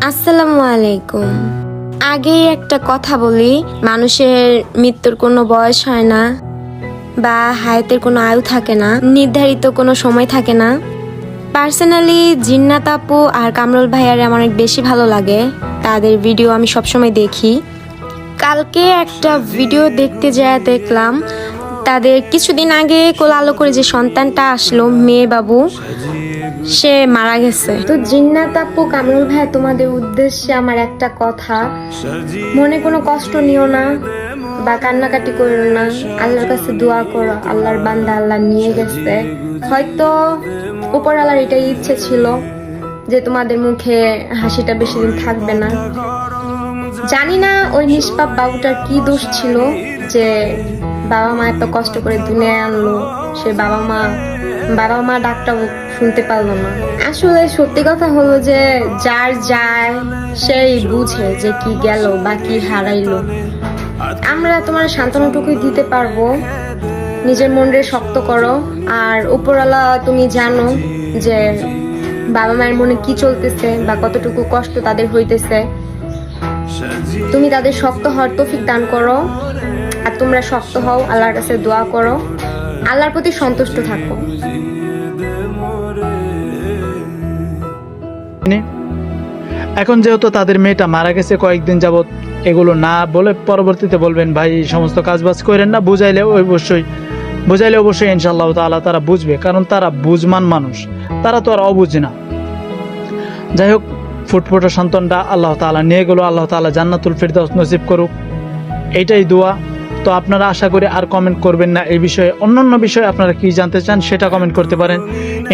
আসসালামু আলাইকুম। আগেই একটা কথা বলি, মানুষের মৃত্যুর কোনো বয়স হয় না বা হায়াতের কোনো আয়ু থাকে না, নির্ধারিত কোনো সময় থাকে না। পার্সোনালি জিন্নাত আপু আর কামরুল ভাইয়ার আমার অনেক বেশি ভালো লাগে, তাদের ভিডিও আমি সবসময় দেখি। কালকে একটা ভিডিও দেখতে যায় দেখলাম তাদের কিছুদিন আগে কোলালো করে যে সন্তানটা আসলো, মেয়ে বাবু, সে মারা গেছে। তো জিন্নাত আপু, কামরুল ভাই, তোমাদের উদ্দেশ্যে আমার একটা কথা, মনে কোনো কষ্ট নিও না বা কান্নাকাটি করো না, আল্লাহর কাছে দোয়া করো। আল্লাহর বান্দা, আল্লাহ নিয়ে গেছে। হয়তো উপর আল্লাহর এটাই ইচ্ছে ছিল যে তোমাদের মুখে হাসিটা বেশি দিন থাকবে না। জানি না ওই নিষ্পাপ বাবুটার কি দোষ ছিল যে বাবা মা এত কষ্ট করে দুনিয়ায় আনলো, সে বাবা মা ডাকটা শুনতে পারলো না। আসলে সত্যি কথা হলো যে যার যায় সেই বুঝে যে কি গেল বা কি হারাইলো। আমরা তোমার সান্ত্বনাটুকুই দিতে পারবো, নিজের মনরে শক্ত করো। আর উপরওয়ালা তুমি জানো যে বাবা মায়ের মনে কি চলতেছে বা কতটুকু কষ্ট তাদের হইতেছে। তুমি তাদের শক্ত হওয়ার তৌফিক দান করো, আর তোমরা শক্ত হও, আল্লাহর কাছে দোয়া করো, আল্লাহর প্রতি সন্তুষ্ট থাকো। এখন যেহেতু তাদের মেয়েটা মারা গেছে কয়েকদিন যাবত, এগুলো না বলে পরবর্তীতে বলবেন ভাই এই সমস্ত কাজবাজ করেন না, বুঝাইলে অবশ্যই ইনশাআল্লাহ তাআলা তারা বুঝবে, কারণ তারা বুঝমান মানুষ, তারা তো আর অবুঝ না। যাই হোক, ফুটফুটে সন্তানটা আল্লাহ তাআলা নিয়ে গেল, আল্লাহ তাআলা জান্নাতুল ফিরদাউস নসিব করুক, এইটাই দোয়া। তো আপনারা আশা করি আর কমেন্ট করবেন না এই বিষয়ে। অন্যান্য বিষয়ে আপনারা কি জানতে চান সেটা কমেন্ট করতে পারেন,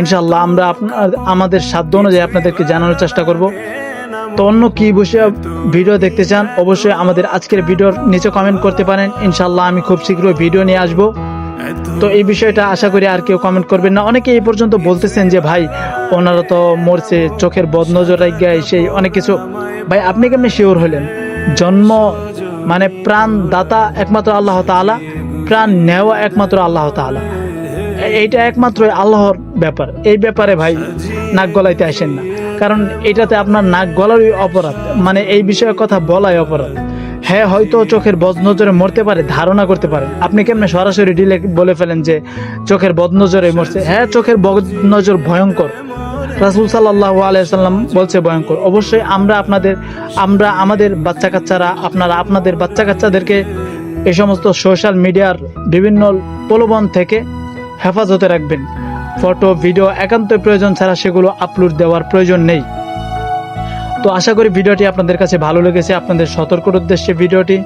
ইনশাআল্লাহ আমরা আমাদের সাধ্য অনুযায়ী আপনাদেরকে জানানোর চেষ্টা করব। তো অন্য কি বিষয়ে ভিডিও দেখতে চান অবশ্যই আমাদের আজকের ভিডিওর নিচে কমেন্ট করতে পারেন, ইনশাআল্লাহ আমি খুব শীঘ্রই ভিডিও নিয়ে আসবো। তো এই বিষয়টা আশা করি আর কেউ কমেন্ট করবেন না। অনেকে এই পর্যন্ত বলতেছেন যে ভাই ওনারা তো মরছে, চোখের বদনজর গায়ে সেই অনেক কিছু। ভাই আপনি কেমনি শিওর হলেন? জন্ম মানে প্রাণ দাতা একমাত্র আল্লাহ তাআলা, প্রাণ নেওয়া একমাত্র আল্লাহ তাআলা, এইটা একমাত্র আল্লাহর ব্যাপার। এই ব্যাপারে ভাই নাক গলাইতে আসেন না, কারণ এটাতে আপনার নাক গলারই অপরাধ, মানে এই বিষয়ে কথা বলাই অপরাধ। হ্যাঁ, হয়তো চোখের বদনজরে মরতে পারে, ধারণা করতে পারেন। আপনি কেমনে সরাসরি ডিরেক্ট বলে ফেলেন যে চোখের বদনজরে মরছে? হ্যাঁ, চোখের বদনজর ভয়ঙ্কর, রাসূল সাল্লাল্লাহু আলাইহি ওয়াসাল্লাম বলছে ভয়ঙ্কর। অবশ্যই আমরা আমাদের বাচ্চা কাচ্চারা, আপনারা আপনাদের বাচ্চা কাচ্চাদেরকে এই সমস্ত সোশ্যাল মিডিয়ার বিভিন্ন প্রলোভন থেকে হেফাজতে রাখবেন। ফটো ভিডিও একান্ত প্রয়োজন ছাড়া সেগুলো আপলোড দেওয়ার প্রয়োজন নেই। তো আশা করি ভিডিওটি আপনাদের কাছে ভালো লেগেছে, আপনাদের সতর্কর উদ্দেশ্যে ভিডিওটি।